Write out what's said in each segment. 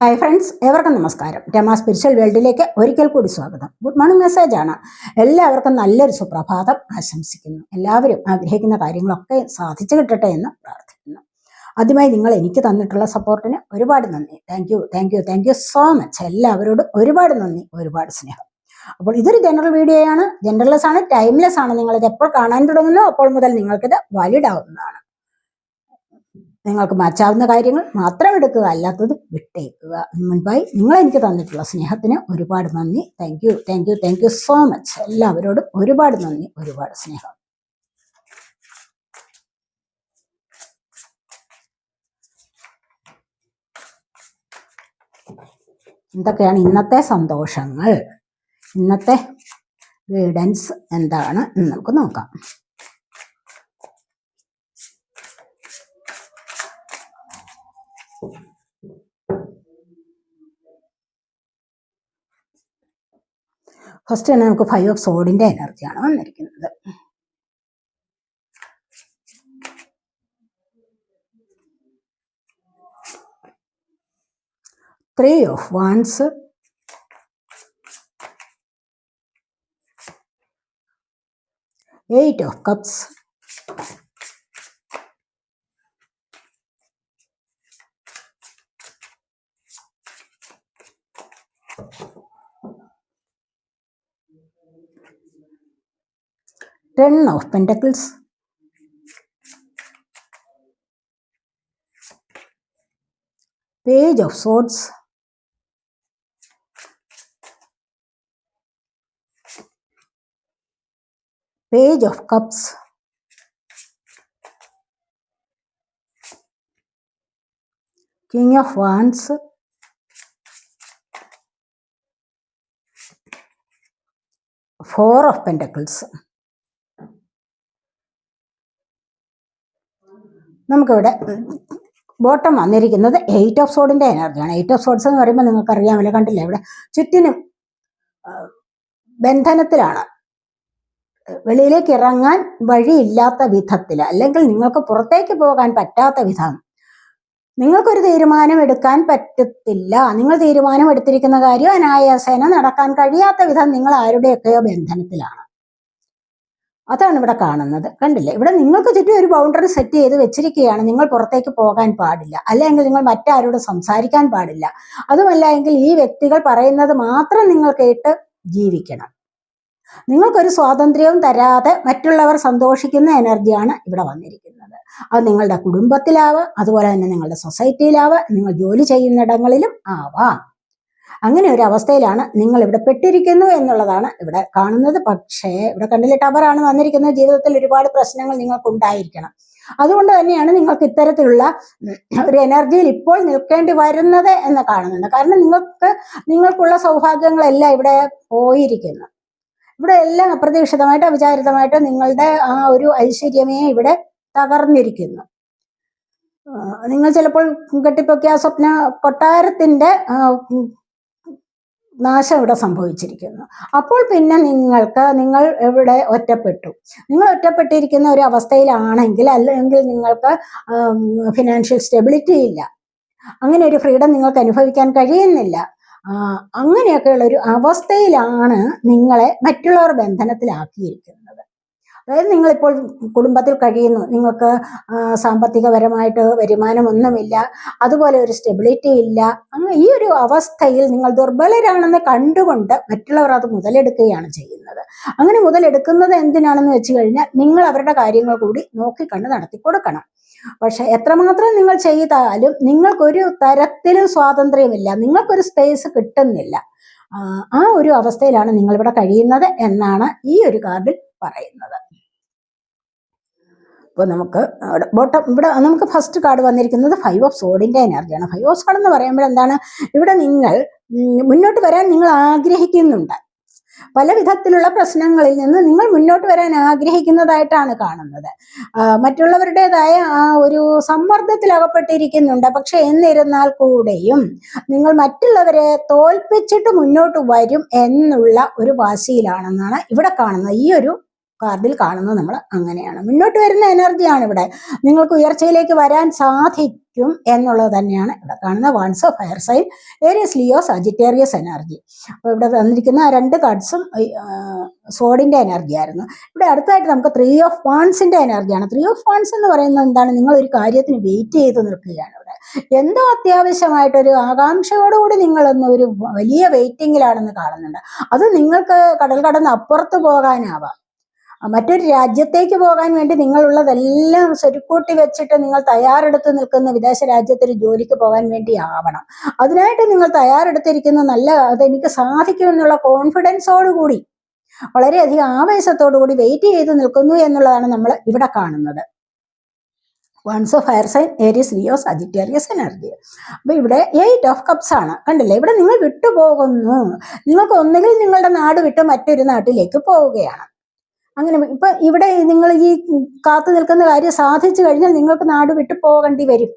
Hi friends, ഏവർക്കും നമസ്കാരം. Rama spiritual വേൾഡിലേക്ക് ഒരിക്കൽ കൂടി സ്വാഗതം. ഗുഡ് മോർണിംഗ് മെസ്സേജാണ്. എല്ലാവർക്കും നല്ലൊരു സുപ്രഭാതം ആശംസിക്കുന്നു. എല്ലാവരും ആഗ്രഹിക്കുന്ന കാര്യങ്ങളൊക്കെ സാധിച്ചു കിട്ടട്ടെ എന്ന് പ്രാർത്ഥിക്കുന്നു. ആദ്യമായി നിങ്ങൾ എനിക്ക് തന്നിട്ടുള്ള സപ്പോർട്ടിന് ഒരുപാട് നന്ദി. Thank you so much. എല്ലാവരോടും ഒരുപാട് നന്ദി, ഒരുപാട് സ്നേഹം. അപ്പോൾ ഇതൊരു ജനറൽ വീഡിയോ ആണ്, ജനറൽലെസ് ആണ്, ടൈംലെസ് ആണ്. നിങ്ങളിത് എപ്പോൾ കാണാൻ തുടങ്ങുന്നോ അപ്പോൾ മുതൽ നിങ്ങൾക്കിത് വാലിഡ് ആവുന്നതാണ്. നിങ്ങൾക്ക് മാച്ചാവുന്ന കാര്യങ്ങൾ മാത്രം എടുക്കുക, അല്ലാത്തത് വിട്ടേക്കുക. മുൻപായി നിങ്ങൾ എനിക്ക് തന്നിട്ടുള്ള സ്നേഹത്തിന് ഒരുപാട് നന്ദി. Thank you so much. എല്ലാവരോടും ഒരുപാട് നന്ദി, ഒരുപാട് സ്നേഹം. എന്തൊക്കെയാണ് ഇന്നത്തെ സന്തോഷങ്ങൾ, ഇന്നത്തെ ഗൈഡൻസ് എന്താണ് എന്ന് നമുക്ക് നോക്കാം. ഫസ്റ്റ് തന്നെ നമുക്ക് 5 ഓഫ് സോഡിന്റെ എനർജിയാണ് വന്നിരിക്കുന്നത്. Three of wands, eight of cups, Ten of Pentacles, Page of Swords, Page of Cups, King of Wands, Four of Pentacles. നമുക്കിവിടെ ബോട്ടം വന്നിരിക്കുന്നത് 8 ഓഫ് സോഡിന്റെ എനർജിയാണ്. 8 ഓഫ് സോഡ്സ് എന്ന് പറയുമ്പോൾ നിങ്ങൾക്കറിയാമല്ലോ, കണ്ടില്ലേ, ഇവിടെ ചുറ്റിനും ബന്ധനത്തിലാണ്. വെളിയിലേക്ക് ഇറങ്ങാൻ വഴിയില്ലാത്ത വിധത്തിൽ, അല്ലെങ്കിൽ നിങ്ങൾക്ക് പുറത്തേക്ക് പോകാൻ പറ്റാത്ത വിധം നിങ്ങൾക്കൊരു തീരുമാനം എടുക്കാൻ പറ്റത്തില്ല. നിങ്ങൾ തീരുമാനം എടുത്തിരിക്കുന്ന കാര്യം അനായാസേന നടക്കാൻ കഴിയാത്ത വിധം നിങ്ങൾ ആരുടെയൊക്കെയോ ബന്ധനത്തിലാണ്. അതാണ് ഇവിടെ കാണുന്നത്. കണ്ടില്ലേ, ഇവിടെ നിങ്ങൾക്ക് ചുറ്റും ഒരു ബൗണ്ടറി സെറ്റ് ചെയ്ത് വെച്ചിരിക്കുകയാണ്. നിങ്ങൾ പുറത്തേക്ക് പോകാൻ പാടില്ല, അല്ലെങ്കിൽ നിങ്ങൾ മറ്റാരോട് സംസാരിക്കാൻ പാടില്ല. അതുമല്ല എങ്കിൽ ഈ വ്യക്തികൾ പറയുന്നത് മാത്രം നിങ്ങൾ കേട്ട് ജീവിക്കണം. നിങ്ങൾക്കൊരു സ്വാതന്ത്ര്യവും തരാതെ മറ്റുള്ളവർ സന്തോഷിക്കുന്ന എനർജിയാണ് ഇവിടെ വന്നിരിക്കുന്നത്. അത് നിങ്ങളുടെ കുടുംബത്തിലാവാം, അതുപോലെ തന്നെ നിങ്ങളുടെ സൊസൈറ്റിയിലാവാം, നിങ്ങൾ ജോലി ചെയ്യുന്നിടങ്ങളിലും ആവാം. അങ്ങനെ ഒരു അവസ്ഥയിലാണ് നിങ്ങൾ ഇവിടെ പെട്ടിരിക്കുന്നു എന്നുള്ളതാണ് ഇവിടെ കാണുന്നത്. പക്ഷേ ഇവിടെ കണ്ടില്ലേ, ടവറാണ് വന്നിരിക്കുന്നത്. ജീവിതത്തിൽ ഒരുപാട് പ്രശ്നങ്ങൾ നിങ്ങൾക്ക് ഉണ്ടായിരിക്കണം. അതുകൊണ്ട് തന്നെയാണ് നിങ്ങൾക്ക് ഇത്തരത്തിലുള്ള ഒരു എനർജിയിൽ ഇപ്പോൾ നിൽക്കേണ്ടി വരുന്നത് എന്ന് കാണുന്നുണ്ട്. കാരണം നിങ്ങൾക്കുള്ള സൗഭാഗ്യങ്ങളെല്ലാം ഇവിടെ പോയിരിക്കുന്നു. ഇവിടെ എല്ലാം അപ്രതീക്ഷിതമായിട്ട്, അവിചാരിതമായിട്ട് നിങ്ങളുടെ ആ ഒരു ഐശ്വര്യമേ ഇവിടെ തകർന്നിരിക്കുന്നു. നിങ്ങൾ ചിലപ്പോൾ കെട്ടിപ്പൊക്കിയ സ്വപ്ന കൊട്ടാരത്തിന്റെ നാശം ഇവിടെ സംഭവിച്ചിരിക്കുന്നു. അപ്പോൾ പിന്നെ നിങ്ങൾ ഇവിടെ ഒറ്റപ്പെട്ടു. നിങ്ങൾ ഒറ്റപ്പെട്ടിരിക്കുന്ന ഒരു അവസ്ഥയിലാണെങ്കിൽ, അല്ലെങ്കിൽ നിങ്ങൾക്ക് ഫിനാൻഷ്യൽ സ്റ്റെബിലിറ്റി ഇല്ല, അങ്ങനെ ഒരു ഫ്രീഡം നിങ്ങൾക്ക് അനുഭവിക്കാൻ കഴിയുന്നില്ല. അങ്ങനെയൊക്കെയുള്ള ഒരു അവസ്ഥയിലാണ് നിങ്ങളെ മറ്റുള്ളവർ ബന്ധനത്തിലാക്കിയിരിക്കുന്നത്. അതായത് നിങ്ങളിപ്പോൾ കുടുംബത്തിൽ കഴിയുന്നു, നിങ്ങൾക്ക് സാമ്പത്തികപരമായിട്ട് വരുമാനമൊന്നുമില്ല, അതുപോലെ ഒരു സ്റ്റെബിലിറ്റി ഇല്ല. ഈ ഒരു അവസ്ഥയിൽ നിങ്ങൾ ദുർബലരാണെന്ന് കണ്ടുകൊണ്ട് മറ്റുള്ളവർ അത് മുതലെടുക്കുകയാണ് ചെയ്യുന്നത്. അങ്ങനെ മുതലെടുക്കുന്നത് എന്തിനാണെന്ന് വെച്ച് കഴിഞ്ഞാൽ, നിങ്ങൾ അവരുടെ കാര്യങ്ങൾ കൂടി നോക്കിക്കണ്ട് നടത്തി കൊടുക്കണം. പക്ഷെ എത്രമാത്രം നിങ്ങൾ ചെയ്താലും നിങ്ങൾക്കൊരു തരത്തിലും സ്വാതന്ത്ര്യമില്ല, നിങ്ങൾക്കൊരു സ്പേസ് കിട്ടുന്നില്ല. ആ ഒരു അവസ്ഥയിലാണ് നിങ്ങളിവിടെ കഴിയുന്നത് എന്നാണ് ഈ ഒരു കാർഡിൽ പറയുന്നത്. ഇപ്പോൾ നമുക്ക് ബോട്ടം ഇവിടെ നമുക്ക് ഫസ്റ്റ് കാർഡ് വന്നിരിക്കുന്നത് 5 ഓഫ് സോഡിന്റെ എനർജിയാണ്. 5 ഓഫ് സോഡ് എന്ന് പറയുമ്പോൾ എന്താണ്, ഇവിടെ നിങ്ങൾ മുന്നോട്ട് വരാൻ നിങ്ങൾ ആഗ്രഹിക്കുന്നുണ്ട്. പല വിധത്തിലുള്ള പ്രശ്നങ്ങളിൽ നിന്ന് നിങ്ങൾ മുന്നോട്ട് വരാൻ ആഗ്രഹിക്കുന്നതായിട്ടാണ് കാണുന്നത്. മറ്റുള്ളവരുടേതായ ആ ഒരു സമ്മർദ്ദത്തിൽ അകപ്പെട്ടിരിക്കുന്നുണ്ട്. പക്ഷെ എന്നിരുന്നാൽ കൂടെയും നിങ്ങൾ മറ്റുള്ളവരെ തോൽപ്പിച്ചിട്ട് മുന്നോട്ട് വരും എന്നുള്ള ഒരു വാശിയിലാണെന്നാണ് ഇവിടെ കാണുന്നത്. ഈ ഒരു കാർഡിൽ കാണുന്നത് നമ്മൾ അങ്ങനെയാണ്. മുന്നോട്ട് വരുന്ന എനർജിയാണ് ഇവിടെ. നിങ്ങൾക്ക് ഉയർച്ചയിലേക്ക് വരാൻ സാധിക്കും എന്നുള്ളത് തന്നെയാണ് ഇവിടെ കാണുന്ന ones of fire sign, Aries, Leo, Sagittarius energy. അപ്പോൾ ഇവിടെ വന്നിരിക്കുന്ന 2 കാർഡ്സും സോഡിന്റെ എനർജി ആയിരുന്നു. ഇവിടെ അടുത്തായിട്ട് നമുക്ക് 3 ഓഫ് വാൺസിന്റെ എനർജിയാണ്. 3 ഓഫ് വാൺസ് എന്ന് പറയുന്നത് എന്താണ്? നിങ്ങൾ ഒരു കാര്യത്തിന് വെയിറ്റ് ചെയ്ത് നിൽക്കുകയാണ്. ഇവിടെ എന്തോ അത്യാവശ്യമായിട്ടൊരു ആകാംക്ഷയോടുകൂടി നിങ്ങളൊന്ന് ഒരു വലിയ വെയിറ്റിംഗിലാണെന്ന് കാണുന്നുണ്ട്. അത് നിങ്ങൾക്ക് കടൽ കടന്ന് അപ്പുറത്ത് പോകാനാവാം, മറ്റൊരു രാജ്യത്തേക്ക് പോകാൻ വേണ്ടി നിങ്ങളുള്ളതെല്ലാം സ്വരുക്കൂട്ടി വെച്ചിട്ട് നിങ്ങൾ തയ്യാറെടുത്ത് നിൽക്കുന്ന വിദേശ രാജ്യത്തൊരു ജോലിക്ക് പോകാൻ വേണ്ടി ആവണം. അതിനായിട്ട് നിങ്ങൾ തയ്യാറെടുത്തിരിക്കുന്ന അതെനിക്ക് സാധിക്കുമെന്നുള്ള കോൺഫിഡൻസോടുകൂടി വളരെയധികം ആവേശത്തോടു കൂടി വെയിറ്റ് ചെയ്ത് നിൽക്കുന്നു എന്നുള്ളതാണ് നമ്മൾ ഇവിടെ കാണുന്നത്. Ones of fire sign, Aries, Leo, Sagittarius energy. അപ്പൊ ഇവിടെ 8 ഓഫ് കപ്സ് ആണ്. കണ്ടില്ലേ, ഇവിടെ നിങ്ങൾ വിട്ടുപോകുന്നു. നിങ്ങൾക്ക് ഒന്നുകിൽ നിങ്ങളുടെ നാട് വിട്ട് മറ്റൊരു നാട്ടിലേക്ക് പോവുകയാണ്. അങ്ങനെ ഇപ്പൊ ഇവിടെ നിങ്ങൾ ഈ കാത്തു നിൽക്കുന്ന കാര്യം സാധിച്ചു കഴിഞ്ഞാൽ നിങ്ങൾക്ക് നാട് വിട്ടു പോകേണ്ടി വരും,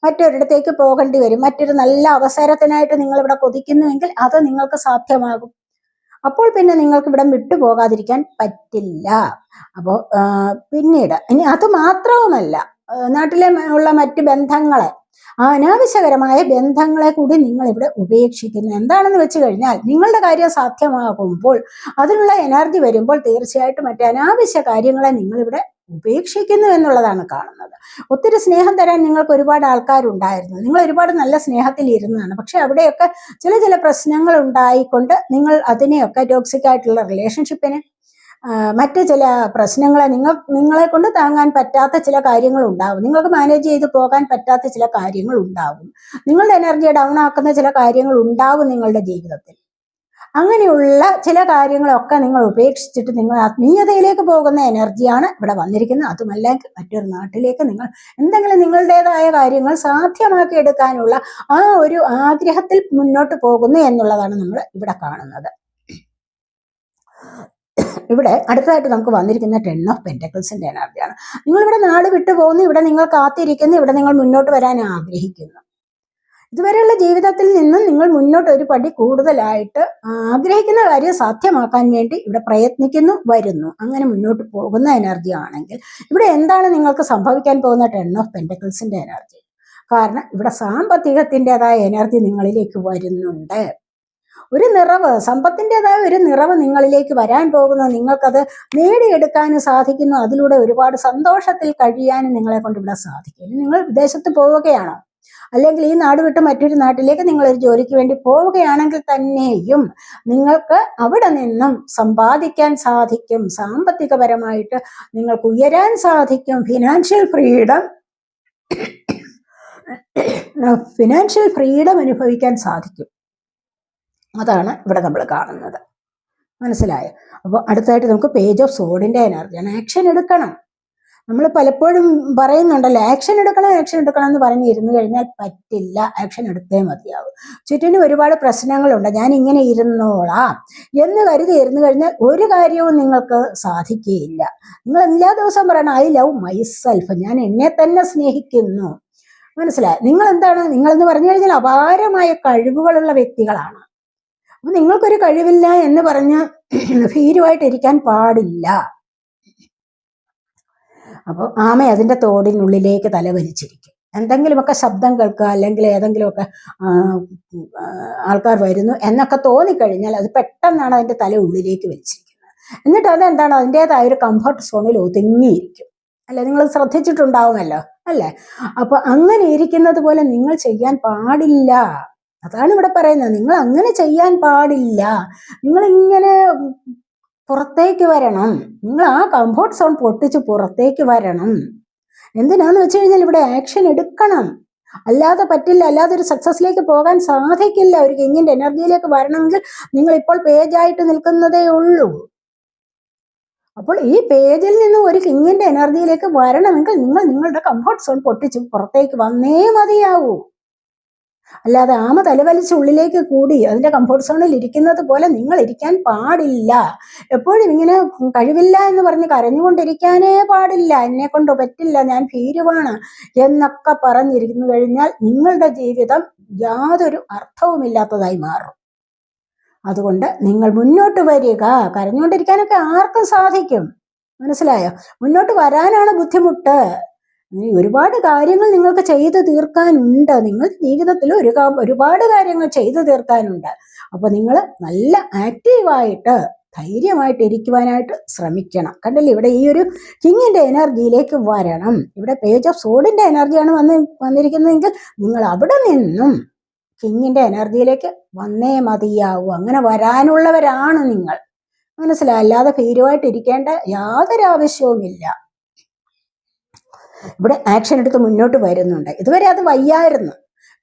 മറ്റൊരിടത്തേക്ക് പോകേണ്ടി വരും. മറ്റൊരു നല്ല അവസരത്തിനായിട്ട് നിങ്ങൾ ഇവിടെ കൊതിക്കുന്നുവെങ്കിൽ അത് നിങ്ങൾക്ക് സാധ്യമാകും. അപ്പോൾ പിന്നെ നിങ്ങൾക്ക് ഇവിടെ വിട്ടുപോകാതിരിക്കാൻ പറ്റില്ല. അപ്പോൾ പിന്നീട് ഇനി അത് മാത്രവുമല്ല, നാട്ടിലെ ഉള്ള മറ്റ് ബന്ധങ്ങളെ, അനാവശ്യകരമായ ബന്ധങ്ങളെ കൂടി നിങ്ങൾ ഇവിടെ ഉപേക്ഷിക്കുന്നു. എന്താണെന്ന് വെച്ച് കഴിഞ്ഞാൽ, നിങ്ങളുടെ കാര്യം സാധ്യമാകുമ്പോൾ അതിനുള്ള എനർജി വരുമ്പോൾ തീർച്ചയായിട്ടും മറ്റ് അനാവശ്യ കാര്യങ്ങളെ നിങ്ങളിവിടെ ഉപേക്ഷിക്കുന്നു എന്നുള്ളതാണ് കാണുന്നത്. ഒത്തിരി സ്നേഹം തരാൻ നിങ്ങൾക്ക് ഒരുപാട് ആൾക്കാരുണ്ടായിരുന്നു, നിങ്ങൾ ഒരുപാട് നല്ല സ്നേഹത്തിൽ ഇരുന്നതാണ്. പക്ഷെ അവിടെയൊക്കെ ചില പ്രശ്നങ്ങൾ ഉണ്ടായിക്കൊണ്ട് നിങ്ങൾ അതിനെയൊക്കെ ടോക്സിക് ആയിട്ടുള്ള റിലേഷൻഷിപ്പിനെ, മറ്റ് ചില പ്രശ്നങ്ങളെ, നിങ്ങളെ കൊണ്ട് താങ്ങാൻ പറ്റാത്ത ചില കാര്യങ്ങൾ ഉണ്ടാവും, നിങ്ങൾക്ക് മാനേജ് ചെയ്ത് പോകാൻ പറ്റാത്ത ചില കാര്യങ്ങൾ ഉണ്ടാവും, നിങ്ങളുടെ എനർജിയെ ഡൗൺ ആക്കുന്ന ചില കാര്യങ്ങൾ ഉണ്ടാവും നിങ്ങളുടെ ജീവിതത്തിൽ. അങ്ങനെയുള്ള ചില കാര്യങ്ങളൊക്കെ നിങ്ങൾ ഉപേക്ഷിച്ചിട്ട് നിങ്ങൾ ആത്മീയതയിലേക്ക് പോകുന്ന എനർജിയാണ് ഇവിടെ വന്നിരിക്കുന്നത്. അതുമല്ലെങ്കിൽ മറ്റൊരു നാട്ടിലേക്ക് നിങ്ങൾ എന്തെങ്കിലും നിങ്ങളുടേതായ കാര്യങ്ങൾ സാധ്യമാക്കി എടുക്കാനുള്ള ആ ഒരു ആഗ്രഹത്തിൽ മുന്നോട്ട് പോകുന്നു എന്നുള്ളതാണ് നമ്മൾ ഇവിടെ കാണുന്നത്. ഇവിടെ അടുത്തതായിട്ട് നമുക്ക് വന്നിരിക്കുന്ന 10 ഓഫ് പെന്റക്കിൾസിന്റെ എനർജിയാണ്. നിങ്ങളിവിടെ നാട് വിട്ടു പോകുന്നു, ഇവിടെ നിങ്ങൾ കാത്തിരിക്കുന്നു, ഇവിടെ നിങ്ങൾ മുന്നോട്ട് വരാൻ ആഗ്രഹിക്കുന്നു. ഇതുവരെയുള്ള ജീവിതത്തിൽ നിന്നും നിങ്ങൾ മുന്നോട്ട് ഒരു പടി കൂടുതലായിട്ട് ആഗ്രഹിക്കുന്ന കാര്യം സാധ്യമാക്കാൻ വേണ്ടി ഇവിടെ പ്രയത്നിക്കുന്നു, വരുന്നു. അങ്ങനെ മുന്നോട്ട് പോകുന്ന എനർജി ആണെങ്കിൽ ഇവിടെ എന്താണ് നിങ്ങൾക്ക് സംഭവിക്കാൻ പോകുന്ന 10 ഓഫ് പെന്റക്കിൾസിന്റെ എനർജി? കാരണം ഇവിടെ സാമ്പത്തികത്തിൻ്റെതായ എനർജി നിങ്ങളിലേക്ക് വരുന്നുണ്ട്. ഒരു നിറവ്, സമ്പത്തിൻ്റെതായ ഒരു നിറവ് നിങ്ങളിലേക്ക് വരാൻ പോകുന്നു. നിങ്ങൾക്കത് നേടിയെടുക്കാനും സാധിക്കുന്നു. അതിലൂടെ ഒരുപാട് സന്തോഷത്തിൽ കഴിയാനും നിങ്ങളെ കൊണ്ട് ഇവിടെ സാധിക്കും. നിങ്ങൾ വിദേശത്ത് പോവുകയാണോ, അല്ലെങ്കിൽ ഈ നാട് വിട്ട് മറ്റൊരു നാട്ടിലേക്ക് നിങ്ങൾ ഒരു ജോലിക്ക് വേണ്ടി പോവുകയാണെങ്കിൽ തന്നെയും നിങ്ങൾക്ക് അവിടെ നിന്നും സമ്പാദിക്കാൻ സാധിക്കും, സാമ്പത്തികപരമായിട്ട് നിങ്ങൾക്ക് ഉയരാൻ സാധിക്കും. ഫിനാൻഷ്യൽ ഫ്രീഡം അനുഭവിക്കാൻ സാധിക്കും. അതാണ് ഇവിടെ നമ്മൾ കാണുന്നത്. മനസ്സിലായോ? അപ്പോൾ അടുത്തായിട്ട് നമുക്ക് പേജ് ഓഫ് സോഡിന്റെ എനർജിയാണ്. ആക്ഷൻ എടുക്കണം. നമ്മൾ പലപ്പോഴും പറയുന്നുണ്ടല്ലോ, ആക്ഷൻ എടുക്കണം എന്ന് പറഞ്ഞിരുന്നു കഴിഞ്ഞാൽ പറ്റില്ല. ആക്ഷൻ എടുത്തേ മതിയാവും. ചുറ്റിനും ഒരുപാട് പ്രശ്നങ്ങളുണ്ട്, ഞാൻ ഇങ്ങനെ ഇരുന്നോളാം എന്ന് കരുതി ഇരുന്നു കഴിഞ്ഞാൽ ഒരു കാര്യവും നിങ്ങൾക്ക് സാധിക്കുകയില്ല. നിങ്ങൾ എല്ലാ ദിവസവും പറയണം, ഐ ലവ് മൈസെൽഫ്, ഞാൻ എന്നെ തന്നെ സ്നേഹിക്കുന്നു. മനസ്സിലായി? നിങ്ങളെന്ന് പറഞ്ഞു കഴിഞ്ഞാൽ അപാരമായ കഴിവുകളുള്ള വ്യക്തികളാണ്. അപ്പൊ നിങ്ങൾക്കൊരു കഴിവില്ല എന്ന് പറഞ്ഞ് ഭീരുവായിട്ടിരിക്കാൻ പാടില്ല. അപ്പോൾ ആമ അതിൻ്റെ തോടിനുള്ളിലേക്ക് തല വലിച്ചിരിക്കും. എന്തെങ്കിലുമൊക്കെ ശബ്ദം കേൾക്കുക, അല്ലെങ്കിൽ ഏതെങ്കിലുമൊക്കെ ആൾക്കാർ വരുന്നു എന്നൊക്കെ തോന്നിക്കഴിഞ്ഞാൽ അത് പെട്ടെന്നാണ് അതിൻ്റെ തല ഉള്ളിലേക്ക് വലിച്ചിരിക്കുന്നത്. എന്നിട്ട് അതെന്താണ്, അതിൻ്റെതായ ഒരു കംഫർട്ട് സോണിൽ ഒതുങ്ങിയിരിക്കും. അല്ലെ, നിങ്ങൾ ശ്രദ്ധിച്ചിട്ടുണ്ടാവുമല്ലോ അല്ലേ? അപ്പൊ അങ്ങനെ ഇരിക്കുന്നത് പോലെ നിങ്ങൾ ചെയ്യാൻ പാടില്ല. അതാണ് ഇവിടെ പറയുന്നത്. നിങ്ങൾ അങ്ങനെ ചെയ്യാൻ പാടില്ല. നിങ്ങൾ ഇങ്ങനെ പുറത്തേക്ക് വരണം. നിങ്ങൾ ആ കംഫോർട്ട് സോൺ പൊട്ടിച്ച് പുറത്തേക്ക് വരണം. എന്തിനാന്ന് വെച്ച് കഴിഞ്ഞാൽ ഇവിടെ ആക്ഷൻ എടുക്കണം. അല്ലാതെ പറ്റില്ല, അല്ലാതെ ഒരു സക്സസിലേക്ക് പോകാൻ സാധിക്കില്ല. ഒരു കിങ്ങിന്റെ എനർജിയിലേക്ക് വരണമെങ്കിൽ നിങ്ങൾ ഇപ്പോൾ പേജായിട്ട് നിൽക്കുന്നതേ ഉള്ളൂ. അപ്പോൾ ഈ പേജിൽ നിന്ന് ഒരു കിങ്ങിന്റെ എനർജിയിലേക്ക് വരണമെങ്കിൽ നിങ്ങൾ നിങ്ങളുടെ കംഫോർട്ട് സോൺ പൊട്ടിച്ച് പുറത്തേക്ക് വന്നേ മതിയാവൂ. അല്ലാതെ ആമ തലവലിച്ച് ഉള്ളിലേക്ക് കൂടി അതിന്റെ കംഫോർട്ട് സോണിൽ ഇരിക്കുന്നത് പോലെ നിങ്ങൾ ഇരിക്കാൻ പാടില്ല. എപ്പോഴും ഇങ്ങനെ കഴിവില്ല എന്ന് പറഞ്ഞ് കരഞ്ഞുകൊണ്ടിരിക്കാനേ പാടില്ല. എന്നെ കൊണ്ട് പറ്റില്ല, ഞാൻ ഭീരുവാണ് എന്നൊക്കെ പറഞ്ഞിരിക്കുന്നു കഴിഞ്ഞാൽ നിങ്ങളുടെ ജീവിതം യാതൊരു അർത്ഥവുമില്ലാത്തതായി മാറും. അതുകൊണ്ട് നിങ്ങൾ മുന്നോട്ട് വരിക. കരഞ്ഞുകൊണ്ടിരിക്കാനൊക്കെ ആർക്കും സാധിക്കും. മനസ്സിലായോ? മുന്നോട്ട് വരാനാണ് ബുദ്ധിമുട്ട്. ഒരുപാട് കാര്യങ്ങൾ നിങ്ങൾക്ക് ചെയ്തു തീർക്കാനുണ്ട്. നിങ്ങൾ ജീവിതത്തിൽ ഒരുപാട് കാര്യങ്ങൾ ചെയ്തു തീർക്കാനുണ്ട്. അപ്പൊ നിങ്ങൾ നല്ല ആക്റ്റീവായിട്ട് ധൈര്യമായിട്ട് ഇരിക്കുവാനായിട്ട് ശ്രമിക്കണം. കണ്ടില്ലേ, ഇവിടെ ഈ ഒരു കിങ്ങിന്റെ എനർജിയിലേക്ക് വരണം. ഇവിടെ പേജ് ഓഫ് സോഡിന്റെ എനർജിയാണ് വന്നിരിക്കുന്നതെങ്കിൽ നിങ്ങൾ അവിടെ നിന്നും കിങ്ങിന്റെ എനർജിയിലേക്ക് വന്നേ മതിയാവൂ. അങ്ങനെ വരാനുള്ളവരാണ് നിങ്ങൾ. മനസ്സിലായി? അല്ലാതെ ഭീരുവായിട്ട് ഇരിക്കേണ്ട യാതൊരു ആവശ്യവുമില്ല. ഇവിടെ ആക്ഷൻ എടുത്ത് മുന്നോട്ട് വരുന്നുണ്ട്. ഇതുവരെ അത് വയ്യായിരുന്നു,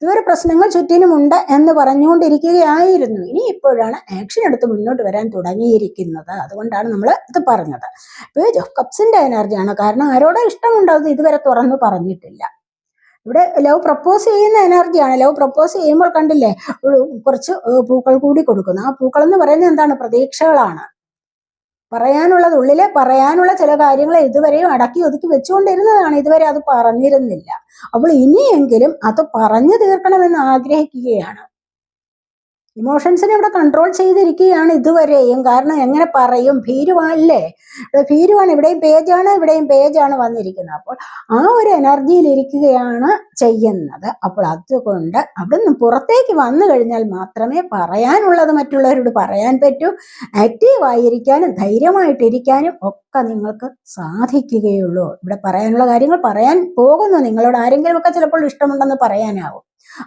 ഇതുവരെ പ്രശ്നങ്ങൾ ചുറ്റിനുമുണ്ട് എന്ന് പറഞ്ഞുകൊണ്ടിരിക്കുകയായിരുന്നു. ഇനി ഇപ്പോഴാണ് ആക്ഷൻ എടുത്ത് മുന്നോട്ട് വരാൻ തുടങ്ങിയിരിക്കുന്നത്. അതുകൊണ്ടാണ് നമ്മൾ ഇത് പറഞ്ഞത്. പേജ് ഓഫ് കപ്സിന്റെ എനർജിയാണ്. കാരണം ആരോടോ ഇഷ്ടമുണ്ടോ അത് ഇതുവരെ തുറന്നു പറഞ്ഞിട്ടില്ല. ഇവിടെ ലവ് പ്രപ്പോസ് ചെയ്യുന്ന എനർജിയാണ്. ലവ് പ്രപ്പോസ് ചെയ്യുമ്പോൾ കണ്ടില്ലേ, കുറച്ച് പൂക്കൾ കൂടി കൊടുക്കുന്നു. ആ പൂക്കൾ എന്ന് പറയുന്നത് എന്താണ്? പ്രതീക്ഷകളാണ്. പറയാനുള്ളത്, ഉള്ളിലെ പറയാനുള്ള ചില കാര്യങ്ങൾ ഇതുവരെയും അടക്കി ഒതുക്കി വെച്ചുകൊണ്ടിരുന്നതാണ്. ഇതുവരെ അത് പറഞ്ഞിരുന്നില്ല. അപ്പോൾ ഇനിയെങ്കിലും അത് പറഞ്ഞു തീർക്കണമെന്ന് ആഗ്രഹിക്കുകയാണ്. ഇമോഷൻസിനെ ഇവിടെ കൺട്രോൾ ചെയ്തിരിക്കുകയാണ് ഇതുവരെയും. കാരണം എങ്ങനെ പറയും? ഭീരുവാണല്ലേ, ഭീരുവാണ്. ഇവിടെയും പേജാണ്, ഇവിടെയും പേജാണ് വന്നിരിക്കുന്നത്. അപ്പോൾ ആ ഒരു എനർജിയിൽ ഇരിക്കുകയാണ് ചെയ്യുന്നത്. അപ്പോൾ അതുകൊണ്ട് അവിടെ നിന്ന് പുറത്തേക്ക് വന്നു കഴിഞ്ഞാൽ മാത്രമേ പറയാനുള്ളത് മറ്റുള്ളവരോട് പറയാൻ പറ്റൂ. ആക്റ്റീവായിരിക്കാനും ധൈര്യമായിട്ടിരിക്കാനും ഒക്കെ നിങ്ങൾക്ക് സാധിക്കുകയുള്ളൂ. ഇവിടെ പറയാനുള്ള കാര്യങ്ങൾ പറയാൻ പോകുന്നു. നിങ്ങളോട് ആരെങ്കിലും ഒക്കെ ചിലപ്പോൾ ഇഷ്ടമുണ്ടെന്ന് പറയാനാവും,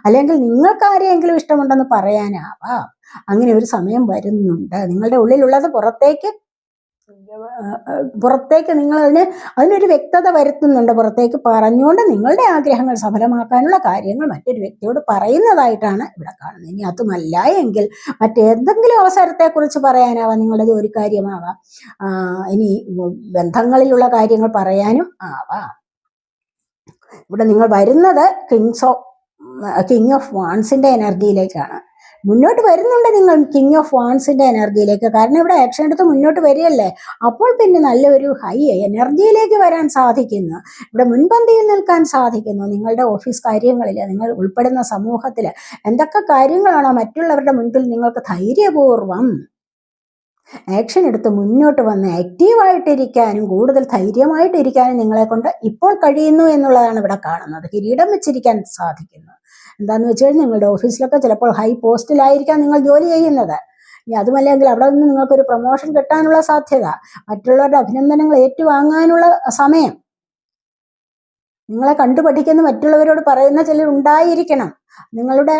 അല്ലെങ്കിൽ നിങ്ങൾക്ക് ആരെയെങ്കിലും ഇഷ്ടമുണ്ടെന്ന് പറയാനാവാം. അങ്ങനെ ഒരു സമയം വരുന്നുണ്ട്. നിങ്ങളുടെ ഉള്ളിലുള്ളത് പുറത്തേക്ക് നിങ്ങൾ അതിനൊരു വ്യക്തത വരുത്തുന്നുണ്ട്. പുറത്തേക്ക് പറഞ്ഞുകൊണ്ട് നിങ്ങളുടെ ആഗ്രഹങ്ങൾ സഫലമാക്കാനുള്ള കാര്യങ്ങൾ മറ്റൊരു വ്യക്തിയോട് പറയുന്നതായിട്ടാണ് ഇവിടെ കാണുന്നത്. ഇനി അതുമല്ല എങ്കിൽ മറ്റേതെങ്കിലും അവസരത്തെക്കുറിച്ച് പറയാനാവാം, നിങ്ങളുടെ ജോലിക്കാര്യമാവാം, ഇനി ബന്ധങ്ങളിലുള്ള കാര്യങ്ങൾ പറയാനും ആവാം. ഇവിടെ നിങ്ങൾ വരുന്നത് കിങ് ഓഫ് വാൺസിന്റെ എനർജിയിലേക്കാണ്. മുന്നോട്ട് വരുന്നുണ്ട് നിങ്ങൾ കിങ് ഓഫ് വാൺസിന്റെ എനർജിയിലേക്ക്. കാരണം ഇവിടെ ആക്ഷൻ എടുത്ത് മുന്നോട്ട് വരികയല്ലേ. അപ്പോൾ പിന്നെ നല്ലൊരു ഹൈ എനർജിയിലേക്ക് വരാൻ സാധിക്കുന്നു. ഇവിടെ മുൻപന്തിയിൽ നിൽക്കാൻ സാധിക്കുന്നു. നിങ്ങളുടെ ഓഫീസ് കാര്യങ്ങളിൽ, നിങ്ങൾ ഉൾപ്പെടുന്ന സമൂഹത്തിൽ എന്തൊക്കെ കാര്യങ്ങളാണോ മറ്റുള്ളവരുടെ മുൻപിൽ നിങ്ങൾക്ക് ധൈര്യപൂർവം ആക്ഷൻ എടുത്ത് മുന്നോട്ട് വന്ന് ആക്റ്റീവായിട്ടിരിക്കാനും കൂടുതൽ ധൈര്യമായിട്ടിരിക്കാനും നിങ്ങളെ കൊണ്ട് ഇപ്പോൾ കഴിയുന്നു എന്നുള്ളതാണ് ഇവിടെ കാണുന്നത്. കിരീടം വെച്ചിരിക്കാൻ സാധിക്കുന്നു. എന്താന്ന് വെച്ച് കഴിഞ്ഞാൽ നിങ്ങളുടെ ഓഫീസിലൊക്കെ ചിലപ്പോൾ ഹൈ പോസ്റ്റിലായിരിക്കാം നിങ്ങൾ ജോലി ചെയ്യുന്നത്. ഇനി അതുമല്ലെങ്കിൽ അവിടെ നിന്ന് നിങ്ങൾക്കൊരു പ്രൊമോഷൻ കിട്ടാനുള്ള സാധ്യത, മറ്റുള്ളവരുടെ അഭിനന്ദനങ്ങൾ ഏറ്റുവാങ്ങാനുള്ള സമയം, നിങ്ങളെ കണ്ടുപഠിക്കുന്ന മറ്റുള്ളവരോട് പറയുന്ന ചിലർ ഉണ്ടായിരിക്കണം. നിങ്ങളുടെ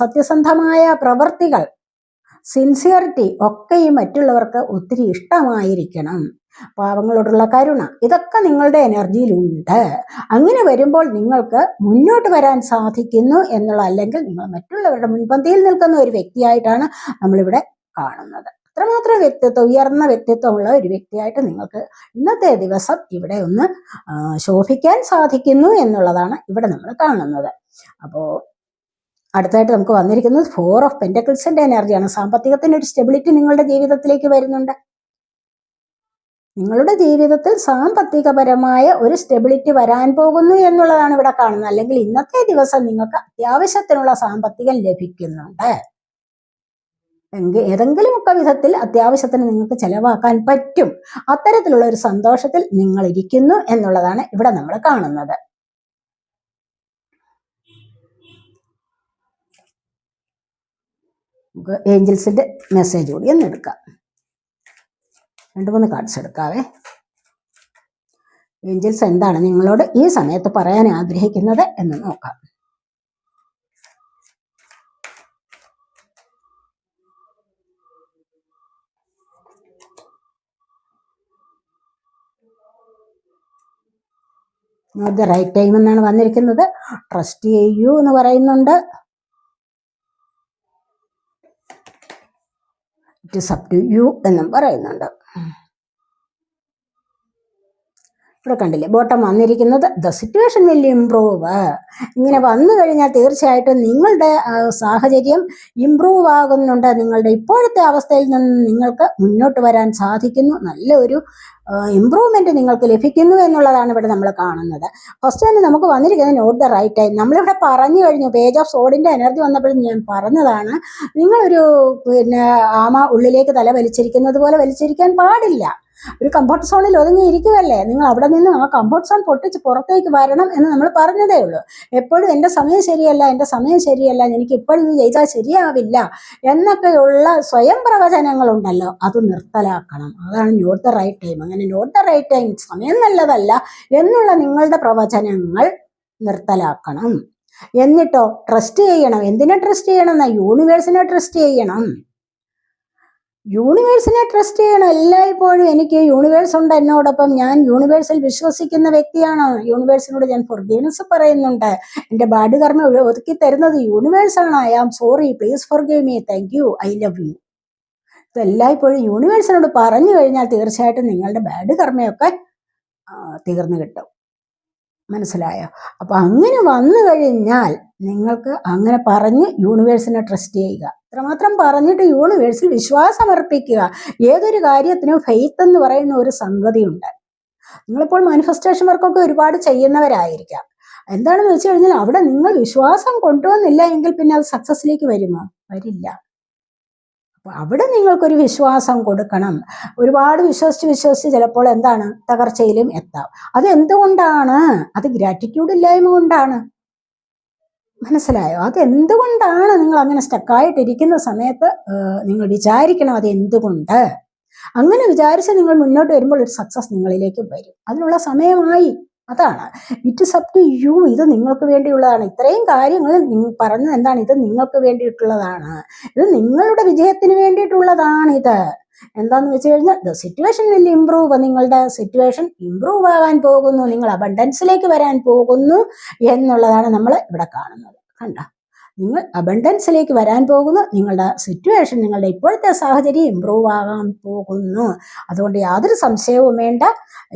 സത്യസന്ധമായ പ്രവർത്തികൾ, സിൻസിയറിറ്റി ഒക്കെ ഈ മറ്റുള്ളവർക്ക് ഒത്തിരി ഇഷ്ടമായിരിക്കണം. പാവങ്ങളോടുള്ള കരുണ, ഇതൊക്കെ നിങ്ങളുടെ എനർജിയിലുണ്ട്. അങ്ങനെ വരുമ്പോൾ നിങ്ങൾക്ക് മുന്നോട്ട് വരാൻ സാധിക്കുന്നു എന്നുള്ള, അല്ലെങ്കിൽ നിങ്ങൾ മറ്റുള്ളവരുടെ മുൻപന്തിയിൽ നിൽക്കുന്ന ഒരു വ്യക്തിയായിട്ടാണ് നമ്മളിവിടെ കാണുന്നത്. അത്രമാത്രം വ്യക്തിത്വം, ഉയർന്ന വ്യക്തിത്വമുള്ള ഒരു വ്യക്തിയായിട്ട് നിങ്ങൾക്ക് ഇന്നത്തെ ദിവസം ഇവിടെ ഒന്ന് ശോഭിക്കാൻ സാധിക്കുന്നു എന്നുള്ളതാണ് ഇവിടെ നമ്മൾ കാണുന്നത്. അപ്പോൾ അടുത്തായിട്ട് നമുക്ക് വന്നിരിക്കുന്നത് 4 ഓഫ് പെന്റക്കിൾസിന്റെ എനർജിയാണ്. സാമ്പത്തികത്തിന്റെ ഒരു സ്റ്റെബിലിറ്റി നിങ്ങളുടെ ജീവിതത്തിലേക്ക് വരുന്നുണ്ട്. നിങ്ങളുടെ ജീവിതത്തിൽ സാമ്പത്തികപരമായ ഒരു സ്റ്റെബിലിറ്റി വരാൻ പോകുന്നു എന്നുള്ളതാണ് ഇവിടെ കാണുന്നത്. അല്ലെങ്കിൽ ഇന്നത്തെ ദിവസം നിങ്ങൾക്ക് അത്യാവശ്യത്തിനുള്ള സാമ്പത്തികം ലഭിക്കുന്നുണ്ട്. ഏതെങ്കിലുമൊക്കെ വിധത്തിൽ അത്യാവശ്യത്തിന് നിങ്ങൾക്ക് ചെലവാക്കാൻ പറ്റും. അത്തരത്തിലുള്ള ഒരു സന്തോഷത്തിൽ നിങ്ങൾ ഇരിക്കുന്നു എന്നുള്ളതാണ് ഇവിടെ നമ്മൾ കാണുന്നത്. നമുക്ക് ഏഞ്ചൽസിന്റെ മെസ്സേജ് കൂടി ഒന്ന് എടുക്കാം. 2-3 കാർഡ്സ് എടുക്കാവേ. ഏഞ്ചൽസ് എന്താണ് നിങ്ങളോട് ഈ സമയത്ത് പറയാൻ ആഗ്രഹിക്കുന്നത് എന്ന് നോക്കാം. നോട്ട് ദ റൈറ്റ് ടൈം എന്നാണ് വന്നിരിക്കുന്നത്. ട്രസ്റ്റ് ചെയ്യൂ എന്ന് പറയുന്നുണ്ട്. It is up to you എന്നും പറയുന്നുണ്ട്. ഇവിടെ കണ്ടില്ലേ, ബോട്ടം വന്നിരിക്കുന്നത് ദ സിറ്റുവേഷൻ വിൽ ഇംപ്രൂവ്. ഇങ്ങനെ വന്നു കഴിഞ്ഞാൽ തീർച്ചയായിട്ടും നിങ്ങളുടെ സാഹചര്യം ഇംപ്രൂവ് ആകുന്നുണ്ട്. നിങ്ങളുടെ ഇപ്പോഴത്തെ അവസ്ഥയിൽ നിന്ന് നിങ്ങൾക്ക് മുന്നോട്ട് വരാൻ സാധിക്കുന്നു. നല്ലൊരു ഇംപ്രൂവ്മെന്റ് നിങ്ങൾക്ക് ലഭിക്കുന്നു എന്നുള്ളതാണ് ഇവിടെ നമ്മൾ കാണുന്നത്. ഫസ്റ്റ് തന്നെ നമുക്ക് വന്നിരിക്കുന്നത് നോട്ട് ദ റൈറ്റ് ടൈം. നമ്മളിവിടെ പറഞ്ഞു കഴിഞ്ഞു, പേജ് ഓഫ് സോഡിന്റെ എനർജി വന്നപ്പോഴും ഞാൻ പറഞ്ഞതാണ്, നിങ്ങളൊരു ആമ ഉള്ളിലേക്ക് തല വലിച്ചിരിക്കുന്നത് പോലെ വലിച്ചിരിക്കാൻ പാടില്ല. ഒരു കംഫർട്ട് സോണിൽ ഒതുങ്ങിയിരിക്കുമല്ലേ. നിങ്ങൾ അവിടെ നിന്ന് ആ കംഫർട്ട് സോൺ പൊട്ടിച്ച് പുറത്തേക്ക് വരണം എന്ന് നമ്മൾ പറഞ്ഞതേ ഉള്ളൂ. എപ്പോഴും എൻ്റെ സമയം ശരിയല്ല, എനിക്ക് ഇപ്പോഴും ഇത് ചെയ്താൽ ശരിയാവില്ല എന്നൊക്കെയുള്ള സ്വയം പ്രവചനങ്ങളുണ്ടല്ലോ, അത് നിർത്തലാക്കണം. അതാണ് നോട്ട് ദ റൈറ്റ് ടൈം. അങ്ങനെ നോട്ട് ദ റൈറ്റ് ടൈം, സമയം നല്ലതല്ല എന്നുള്ള നിങ്ങളുടെ പ്രവചനങ്ങൾ നിർത്തലാക്കണം. എന്നിട്ടോ ട്രസ്റ്റ് ചെയ്യണം. എന്തിനെ ട്രസ്റ്റ് ചെയ്യണം? യൂണിവേഴ്സിനെ ട്രസ്റ്റ് ചെയ്യണം. യൂണിവേഴ്സിനെ ട്രസ്റ്റ് ചെയ്യണം. എല്ലായ്പ്പോഴും എനിക്ക് യൂണിവേഴ്സ് ഉണ്ട് എന്നോടൊപ്പം, ഞാൻ യൂണിവേഴ്സിൽ വിശ്വസിക്കുന്ന വ്യക്തിയാണ്, യൂണിവേഴ്സിനോട് ഞാൻ ഫൊർഗീവ്നെസ് പറയുന്നുണ്ട്, എൻ്റെ ബാഡ് കർമ്മ ഒതുക്കി തരുന്നത് യൂണിവേഴ്സാണ്, I am sorry, please forgive me, thank you, I love you. ഇതെല്ലായ്പ്പോഴും യൂണിവേഴ്സിനോട് പറഞ്ഞു കഴിഞ്ഞാൽ തീർച്ചയായിട്ടും നിങ്ങളുടെ ബാഡ് കർമ്മയൊക്കെ തീർന്നു കിട്ടും. മനസ്സിലായോ? അപ്പൊ അങ്ങനെ വന്നു കഴിഞ്ഞാൽ നിങ്ങൾക്ക് അങ്ങനെ പറഞ്ഞ് യൂണിവേഴ്സിനെ ട്രസ്റ്റ് ചെയ്യുക. അത്രമാത്രം പറഞ്ഞിട്ട് യൂണിവേഴ്സിൽ വിശ്വാസം അർപ്പിക്കുക. ഏതൊരു കാര്യത്തിനും ഫെയ്ത്ത് എന്ന് പറയുന്ന ഒരു സംഗതിയുണ്ട്. നിങ്ങളിപ്പോൾ മാനിഫെസ്റ്റേഷൻ വർക്കൊക്കെ ഒരുപാട് ചെയ്യുന്നവരായിരിക്കാം. എന്താണെന്ന് വെച്ച് കഴിഞ്ഞാൽ അവിടെ നിങ്ങൾ വിശ്വാസം കൊണ്ടുവന്നില്ല എങ്കിൽ പിന്നെ അത് സക്സസ്സിലേക്ക് വരുമോ? വരില്ല. അപ്പൊ അവിടെ നിങ്ങൾക്കൊരു വിശ്വാസം കൊടുക്കണം. ഒരുപാട് വിശ്വസിച്ച് ചിലപ്പോൾ എന്താണ് തകർച്ചയിലും എത്താം. അത് എന്തുകൊണ്ടാണ്? അത് ഗ്രാറ്റിറ്റ്യൂഡ് ഇല്ലായ്മ കൊണ്ടാണ്. മനസ്സിലായോ? അത് എന്തുകൊണ്ടാണ് നിങ്ങൾ അങ്ങനെ സ്റ്റക്കായിട്ടിരിക്കുന്ന സമയത്ത് നിങ്ങൾ വിചാരിക്കണം അത് എന്തുകൊണ്ട്. അങ്ങനെ വിചാരിച്ച് നിങ്ങൾ മുന്നോട്ട് വരുമ്പോൾ ഒരു സക്സസ് നിങ്ങളിലേക്ക് വരും. അതിനുള്ള സമയമായി. അതാണ് it is up to you. ഇത് നിങ്ങൾക്ക് വേണ്ടിയുള്ളതാണ്. ഇത്രയും കാര്യങ്ങൾ പറഞ്ഞത് എന്താണ്? ഇത് നിങ്ങൾക്ക് വേണ്ടിയിട്ടുള്ളതാണ്. ഇത് നിങ്ങളുടെ വിജയത്തിന് വേണ്ടിയിട്ടുള്ളതാണ്. ഇത് എന്താന്ന് വെച്ച് കഴിഞ്ഞാൽ ദ സിറ്റുവേഷൻ വിൽ ഇംപ്രൂവ്. നിങ്ങളുടെ സിറ്റുവേഷൻ ഇംപ്രൂവ് ആകാൻ പോകുന്നു, നിങ്ങൾ അബണ്ടൻസിലേക്ക് വരാൻ പോകുന്നു എന്നുള്ളതാണ് നമ്മൾ ഇവിടെ കാണുന്നത്. കണ്ട, നിങ്ങൾ അബണ്ടൻസിലേക്ക് വരാൻ പോകുന്നു, നിങ്ങളുടെ സിറ്റുവേഷൻ, നിങ്ങളുടെ ഇപ്പോഴത്തെ സാഹചര്യം ഇംപ്രൂവ് ആകാൻ പോകുന്നു. അതുകൊണ്ട് യാതൊരു സംശയവും വേണ്ട.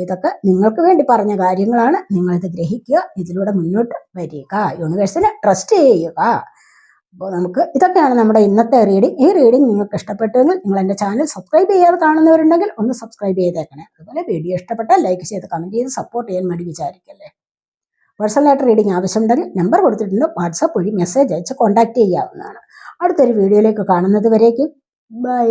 ഇതൊക്കെ നിങ്ങൾക്ക് വേണ്ടി പറഞ്ഞ കാര്യങ്ങളാണ്. നിങ്ങളിത് ഗ്രഹിക്കുക, ഇതിലൂടെ മുന്നോട്ട് വരിക, യൂണിവേഴ്സിനെ ട്രസ്റ്റ് ചെയ്യുക. അപ്പോൾ നമുക്ക് ഇതൊക്കെയാണ് നമ്മുടെ ഇന്നത്തെ റീഡിംഗ്. ഈ റീഡിംഗ് നിങ്ങൾക്ക് ഇഷ്ടപ്പെട്ടുവെങ്കിൽ നിങ്ങൾ എൻ്റെ ചാനൽ സബ്സ്ക്രൈബ് ചെയ്യാതെ കാണുന്നവരുണ്ടെങ്കിൽ ഒന്ന് സബ്സ്ക്രൈബ് ചെയ്തേക്കണേ. അതുപോലെ വീഡിയോ ഇഷ്ടപ്പെട്ടാൽ ലൈക്ക് ചെയ്ത് കമൻറ്റ് ചെയ്ത് സപ്പോർട്ട് ചെയ്യാൻ വേണ്ടി വിചാരിക്കല്ലേ. പേഴ്സണലായിട്ട് റീഡിംഗ് ആവശ്യമുണ്ടെങ്കിൽ നമ്പർ കൊടുത്തിട്ടുണ്ട്, വാട്സാപ്പ് വഴി മെസ്സേജ് അയച്ച് കോൺടാക്ട് ചെയ്യാവുന്നതാണ്. അടുത്തൊരു വീഡിയോയിലേക്ക് കാണുന്നത് വരേക്കും ബൈ.